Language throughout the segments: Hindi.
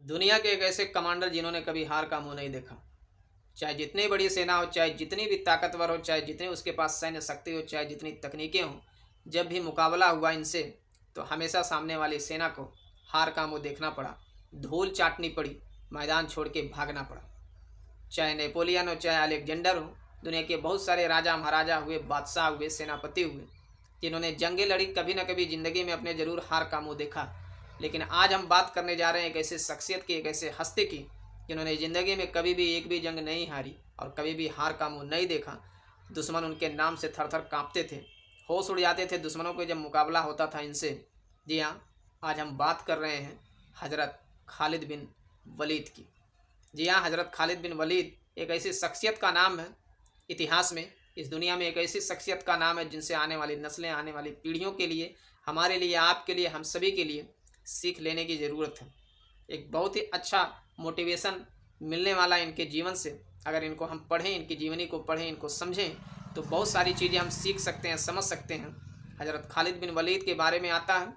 दुनिया के एक ऐसे कमांडर जिन्होंने कभी हार का मुंह नहीं देखा। चाहे जितनी बड़ी सेना हो, चाहे जितनी भी ताकतवर हो, चाहे जितनी उसके पास सैन्य शक्ति हो, चाहे जितनी तकनीकें हों, जब भी मुकाबला हुआ इनसे तो हमेशा सामने वाली सेना को हार का मुंह देखना पड़ा, धूल चाटनी पड़ी, मैदान छोड़ के भागना पड़ा। चाहे नेपोलियन हो, चाहे अलेक्जेंडर हो, दुनिया के बहुत सारे राजा महाराजा हुए, बादशाह हुए, सेनापति हुए, जिन्होंने जंगें लड़ी, कभी ना कभी ज़िंदगी में अपने ज़रूर हार का मुंह देखा। लेकिन आज हम बात करने जा रहे हैं एक ऐसे शख्सियत की, एक ऐसे हस्ती की, जिन्होंने ज़िंदगी में कभी भी एक भी जंग नहीं हारी और कभी भी हार का मुंह नहीं देखा। दुश्मन उनके नाम से थर थर काँपते थे, होश उड़ जाते थे दुश्मनों को जब मुकाबला होता था इनसे। जी हाँ, आज हम बात कर रहे हैं हज़रत खालिद बिन वलीद की। जी हाँ, हज़रत खालिद बिन वलीद एक ऐसी शख्सियत का नाम है इतिहास में, इस दुनिया में एक ऐसी शख्सियत का नाम है जिनसे आने वाली नस्लें, आने वाली पीढ़ियों के लिए, हमारे लिए, आपके लिए, हम सभी के लिए सीख लेने की ज़रूरत है। एक बहुत ही अच्छा मोटिवेशन मिलने वाला है इनके जीवन से। अगर इनको हम पढ़ें, इनकी जीवनी को पढ़ें, इनको समझें, तो बहुत सारी चीज़ें हम सीख सकते हैं, समझ सकते हैं। हज़रत खालिद बिन वलीद के बारे में आता है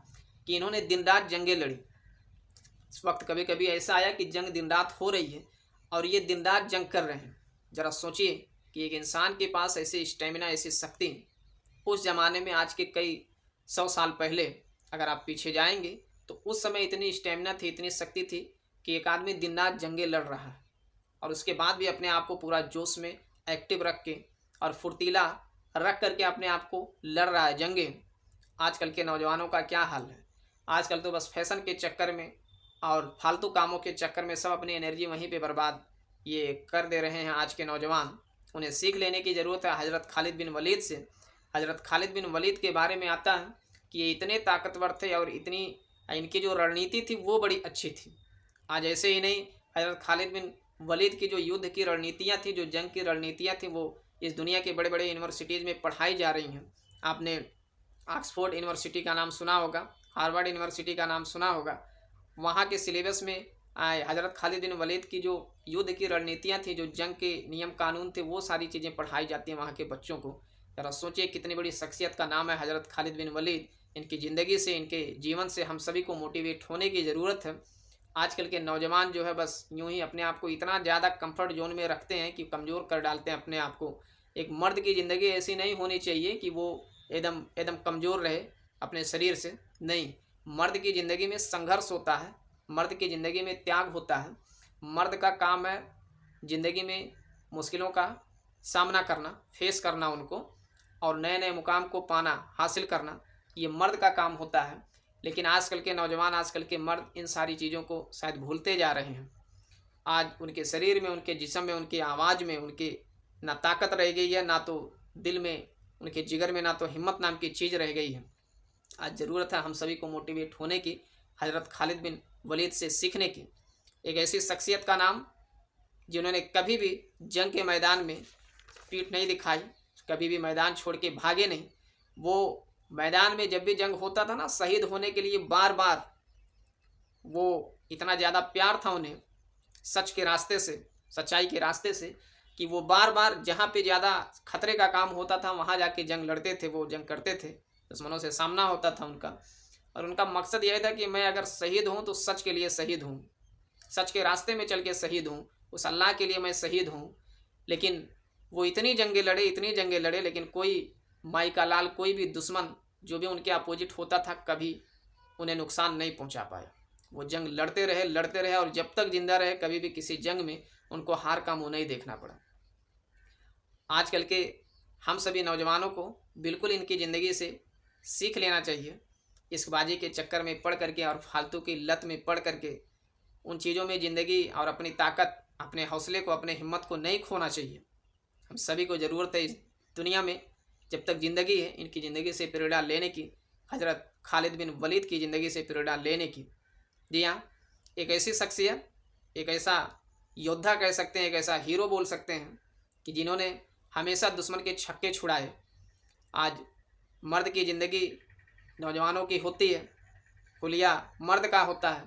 कि इन्होंने दिन रात जंगें लड़ी। इस वक्त कभी कभी ऐसा आया कि जंग दिन रात हो रही है और ये दिन रात जंग कर रहे हैं। ज़रा सोचिए कि एक इंसान के पास ऐसी स्टेमिना, ऐसी शक्ति उस ज़माने में, आज के कई 100 साल पहले अगर आप पीछे जाएंगे तो उस समय इतनी स्टेमिना थी, इतनी शक्ति थी कि एक आदमी दिन रात जंगें लड़ रहा है और उसके बाद भी अपने आप को पूरा जोश में एक्टिव रख के और फुर्तीला रख करके अपने आप को लड़ रहा है जंगें। आजकल के नौजवानों का क्या हाल है? आजकल तो बस फैशन के चक्कर में और फालतू कामों के चक्कर में सब अपनी एनर्जी वहीं पे बर्बाद ये कर दे रहे हैं आज के नौजवान। उन्हें सीख लेने की ज़रूरत है हज़रत खालिद बिन वलीद से। हज़रत खालिद बिन वलीद के बारे में आता है कि ये इतने ताकतवर थे और इतनी इनकी जो रणनीति थी वो बड़ी अच्छी थी। आज ऐसे ही नहीं, हज़रत खालिद बिन वलीद की जो युद्ध की रणनीतियाँ थी, जो जंग की रणनीतियाँ थी, वो इस दुनिया के बड़े बड़े यूनिवर्सिटीज़ में पढ़ाई जा रही हैं। आपने ऑक्सफोर्ड यूनिवर्सिटी का नाम सुना होगा, हार्वर्ड यूनिवर्सिटी का नाम सुना होगा। वहाँ के सिलेबस में हज़रत खालिद बिन वलीद की जो युद्ध की रणनीतियाँ थी, जो जंग के नियम कानून थे, वो सारी चीज़ें पढ़ाई जाती हैं वहाँ के बच्चों को। ज़रा सोचिए कितनी बड़ी शख्सियत का नाम है हज़रत खालिद बिन वलीद। इनकी ज़िंदगी से, इनके जीवन से हम सभी को मोटिवेट होने की ज़रूरत है। आजकल के नौजवान जो है बस यूँ ही अपने आप को इतना ज़्यादा कंफर्ट जोन में रखते हैं कि कमज़ोर कर डालते हैं अपने आप को। एक मर्द की ज़िंदगी ऐसी नहीं होनी चाहिए कि वो एकदम एकदम कमज़ोर रहे अपने शरीर से। नहीं, मर्द की ज़िंदगी में संघर्ष होता है, मर्द की ज़िंदगी में त्याग होता है। मर्द का काम है ज़िंदगी में मुश्किलों का सामना करना, फेस करना उनको, और नए नए मुकाम को पाना, हासिल करना, ये मर्द का काम होता है। लेकिन आजकल के नौजवान, आजकल के मर्द इन सारी चीज़ों को शायद भूलते जा रहे हैं। आज उनके शरीर में, उनके जिस्म में, उनकी आवाज़ में उनकी ना ताकत रह गई है, ना तो दिल में, उनके जिगर में ना तो हिम्मत नाम की चीज़ रह गई है। आज ज़रूरत है हम सभी को मोटिवेट होने की, हज़रत खालिद बिन वलीद से सीखने की। एक ऐसी शख्सियत का नाम जिन्होंने कभी भी जंग के मैदान में पीठ नहीं दिखाई, कभी भी मैदान छोड़ के भागे नहीं। वो मैदान में जब भी जंग होता था ना, शहीद होने के लिए बार बार, वो इतना ज़्यादा प्यार था उन्हें सच के रास्ते से, सच्चाई के रास्ते से, कि वो बार बार जहाँ पे ज़्यादा खतरे का काम होता था वहाँ जाके जंग लड़ते थे, वो जंग करते थे, दुश्मनों से सामना होता था उनका। और उनका मकसद यह था कि मैं अगर शहीद हूँ तो सच के लिए शहीद हूँ, सच के रास्ते में चल के शहीद हूँ, उस अल्लाह के लिए मैं शहीद हूँ। लेकिन वो इतनी जंगें लड़े, इतनी जंगें लड़े, लेकिन कोई माई का लाल, कोई भी दुश्मन जो भी उनके अपोजिट होता था, कभी उन्हें नुकसान नहीं पहुंचा पाया। वो जंग लड़ते रहे और जब तक जिंदा रहे, कभी भी किसी जंग में उनको हार का मुंह नहीं देखना पड़ा। आजकल के हम सभी नौजवानों को बिल्कुल इनकी ज़िंदगी से सीख लेना चाहिए। इश्कबाजी के चक्कर में पड़ करके और फालतू की लत में पड़ करके उन चीज़ों में ज़िंदगी और अपनी ताकत, अपने हौसले को, अपने हिम्मत को नहीं खोना चाहिए। हम सभी को ज़रूरत है इस दुनिया में जब तक ज़िंदगी है इनकी ज़िंदगी से प्रेरणा लेने की, हज़रत खालिद बिन वलीद की ज़िंदगी से प्रेरणा लेने की। जी हाँ, एक ऐसी शख्सियत, एक ऐसा योद्धा कह सकते हैं, एक ऐसा हीरो बोल सकते हैं कि जिन्होंने हमेशा दुश्मन के छक्के छुड़ाए। आज मर्द की ज़िंदगी नौजवानों की होती है, हुलिया मर्द का होता है,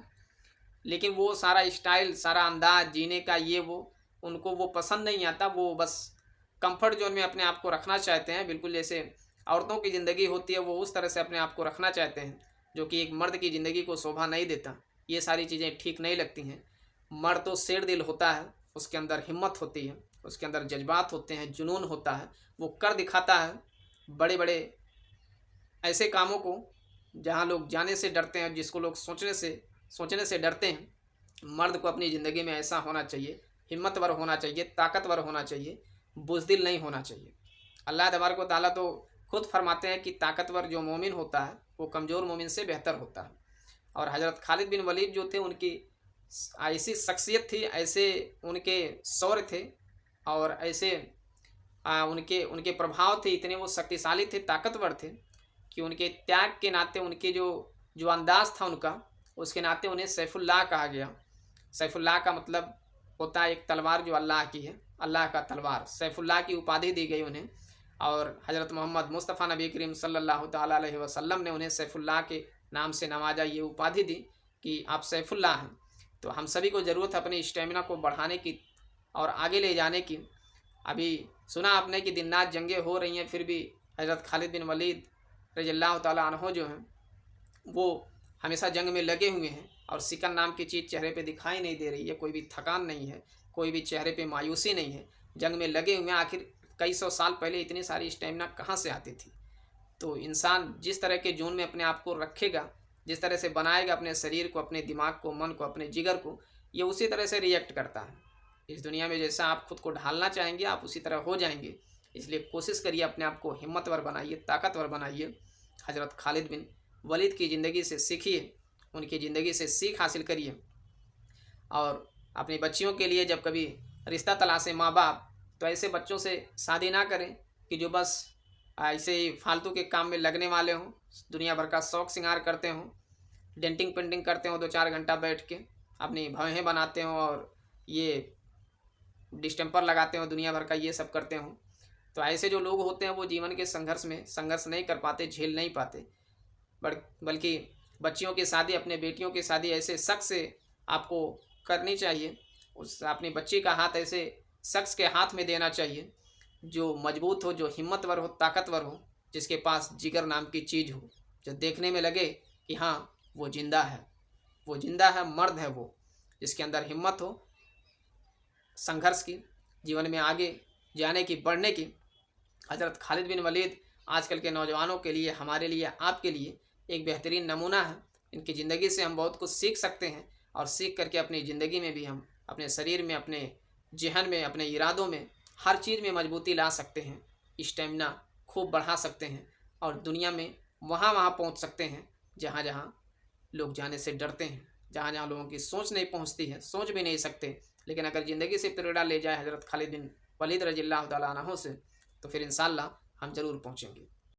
लेकिन वो सारा स्टाइल, सारा अंदाज जीने का, ये वो उनको वो पसंद नहीं आता। वो बस कंफर्ट जोन में अपने आप को रखना चाहते हैं, बिल्कुल जैसे औरतों की ज़िंदगी होती है, वो उस तरह से अपने आप को रखना चाहते हैं, जो कि एक मर्द की ज़िंदगी को शोभा नहीं देता। ये सारी चीज़ें ठीक नहीं लगती हैं। मर्द तो शेर दिल होता है, उसके अंदर हिम्मत होती है, उसके अंदर जज्बात होते हैं, जुनून होता है, वो कर दिखाता है बड़े बड़े ऐसे कामों को जहाँ लोग जाने से डरते हैं, जिसको लोग सोचने से डरते हैं। मर्द को अपनी ज़िंदगी में ऐसा होना चाहिए, हिम्मतवर होना चाहिए, ताकतवर होना चाहिए, बुज़दिल नहीं होना चाहिए। अल्लाह तबारक व तआला तो खुद फरमाते हैं कि ताकतवर जो मोमिन होता है वो कमज़ोर मोमिन से बेहतर होता है। और हज़रत खालिद बिन वलीद जो थे, उनकी ऐसी शख्सियत थी, ऐसे उनके शौर्य थे और ऐसे उनके उनके प्रभाव थे, इतने वो शक्तिशाली थे, ताकतवर थे कि उनके त्याग के नाते, उनके जो जो अंदाज़ था उनका, उसके नाते उन्हें सैफुल्लाह कहा गया। सैफुल्लाह का मतलब होता है एक तलवार जो अल्लाह की है, अल्लाह का तलवार। सैफुल्लाह की उपाधि दी गई उन्हें और हज़रत मोहम्मद मुस्तफ़ा नबी करीम सल्लल्लाहु ताला अलैहि वसल्लम ने उन्हें सैफुल्लाह के नाम से नवाजा, ये उपाधि दी कि आप सैफुल्लाह हैं। तो हम सभी को ज़रूरत है अपनी स्टेमिना को बढ़ाने की और आगे ले जाने की। अभी सुना आपने कि दिन रात जंगें हो रही हैं, फिर भी हज़रत खालिद बिन वलीद रज़ियल्लाहु ताला अन्हु जो हैं वो हमेशा जंग में लगे हुए हैं और सिकन नाम की चीज़ चेहरे पे दिखाई नहीं दे रही है, कोई भी थकान नहीं है, कोई भी चेहरे पे मायूसी नहीं है, जंग में लगे हुए हैं। आखिर कई सौ साल पहले इतनी सारी स्टेमिना कहाँ से आती थी? तो इंसान जिस तरह के जोन में अपने आप को रखेगा, जिस तरह से बनाएगा अपने शरीर को, अपने दिमाग को, मन को, अपने जिगर को, ये उसी तरह से रिएक्ट करता है। इस दुनिया में जैसा आप खुद को ढालना चाहेंगे, आप उसी तरह हो जाएंगे। इसलिए कोशिश करिए, अपने आप को हिम्मतवर बनाइए, ताकतवर बनाइए। हज़रत खालिद बिन वलीद की ज़िंदगी से सीखिए, उनकी ज़िंदगी से सीख हासिल करिए। और अपनी बच्चियों के लिए जब कभी रिश्ता तलाशें माँ बाप, तो ऐसे बच्चों से शादी ना करें कि जो बस ऐसे ही फालतू के काम में लगने वाले हों, दुनिया भर का शौक श्रृंगार करते हों, डेंटिंग पेंटिंग करते हों 2-4 घंटा बैठ के, अपनी भवें बनाते हों और ये डिस्टेम्पर लगाते हों, दुनिया भर का ये सब करते हों। तो ऐसे जो लोग होते हैं वो जीवन के संघर्ष में संघर्ष नहीं कर पाते, झेल नहीं पाते। बल्कि बच्चियों की शादी, अपने बेटियों की शादी ऐसे शख्स से आपको करनी चाहिए, उस अपनी बच्ची का हाथ ऐसे शख्स के हाथ में देना चाहिए जो मजबूत हो, जो हिम्मतवर हो, ताकतवर हो, जिसके पास जिगर नाम की चीज़ हो, जो देखने में लगे कि हाँ वो जिंदा है, वो जिंदा है, मर्द है वो, जिसके अंदर हिम्मत हो संघर्ष की, जीवन में आगे जाने की, बढ़ने की। हज़रत खालिद बिन वलीद आजकल के नौजवानों के लिए, हमारे लिए, आपके लिए एक बेहतरीन नमूना है। इनकी ज़िंदगी से हम बहुत कुछ सीख सकते हैं और सीख करके अपनी ज़िंदगी में भी हम अपने शरीर में, अपने जहन में, अपने इरादों में, हर चीज़ में मजबूती ला सकते हैं, स्टेमिना खूब बढ़ा सकते हैं और दुनिया में वहाँ वहाँ पहुँच सकते हैं जहाँ जहाँ लोग जाने से डरते हैं, जहाँ जहाँ लोगों की सोच नहीं पहुँचती है, सोच भी नहीं सकते। लेकिन अगर ज़िंदगी से प्रेरणा ले जाए हज़रत खालिद बिन वलीद रज़ियल्लाहु ताला अन्हु से, तो फिर इंशाअल्लाह हम ज़रूर पहुँचेंगे।